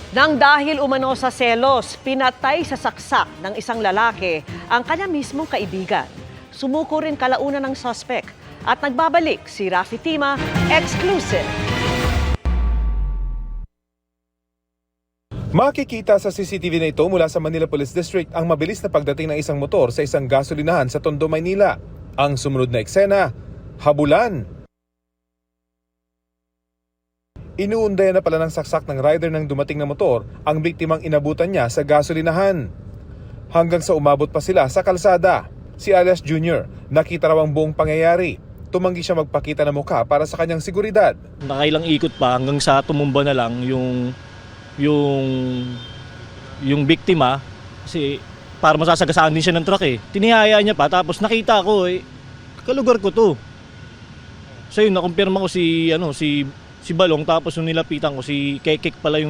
Nang dahil umano sa selos, pinatay sa saksak ng isang lalaki ang kanya mismong kaibigan. Sumuko rin kalaunan ng suspect at nagbabalik si Rafi Tima, exclusive. Makikita sa CCTV na ito mula sa Manila Police District ang mabilis na pagdating ng isang motor sa isang gasolinahan sa Tondo, Maynila. Ang sumunod na eksena, habulan. Inuundayan na pala ng saksak ng rider ng dumating na motor ang biktimang inabutan niya sa gasolinahan. Hanggang sa umabot pa sila sa kalsada. Si Alias Jr. nakita raw ang buong pangyayari. Tumanggi siya magpakita ng mukha para sa kanyang seguridad. Nakailang ikot pa hanggang sa tumumba na lang yung biktima kasi para masasagasaan din siya ng truck eh. Tinihaya niya pa tapos nakita ko kalugar ko to. So yun, nakumpirma ko si Balong, tapos yung nilapitan ko si Kekek pala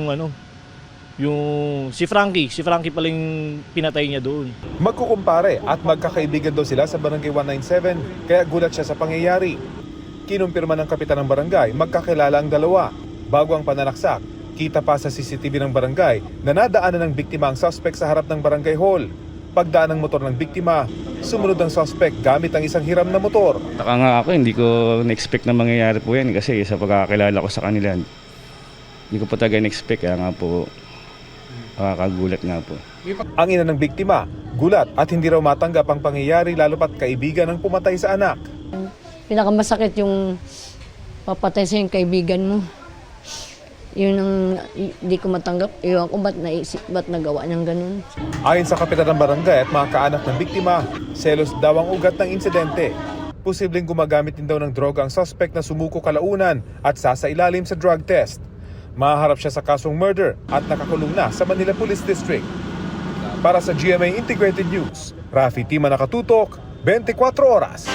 si Frankie pala yung pinatay niya doon. Magkukumpare at magkakaibigan daw sila sa Barangay 197 kaya gulat siya sa pangyayari. Kinumpirma ng kapitan ng barangay magkakilala ang dalawa. Bago ang pananaksak, kita pa sa CCTV ng barangay na nadaanan ng biktima ang suspect sa harap ng barangay hall. Pagdaan ng motor ng biktima, sumunod ang suspect gamit ang isang hiram na motor. Taka nga ako, hindi ko na-expect na mangyayari po yan kasi sa pagkakilala ko sa kanila, hindi ko po talaga na-expect, kaya nga po nakakagulat nga po. Ang ina ng biktima, gulat at hindi raw matanggap ang pangyayari lalo pat kaibigan ng pumatay sa anak. Pinakamasakit yung papatay sa yung kaibigan mo. Yun ang hindi ko matanggap. Iwan ko ba't nagawa niyang ganun. Ayon sa kapitan ng barangay at mga kaanak ng biktima, selos daw ang ugat ng insidente. Posibleng gumagamit din daw ng droga ang suspect na sumuko kalaunan at sasailalim sa drug test. Mahaharap siya sa kasong murder at nakakulong na sa Manila Police District. Para sa GMA Integrated News, Rafi Tima, nakatutok, 24 oras.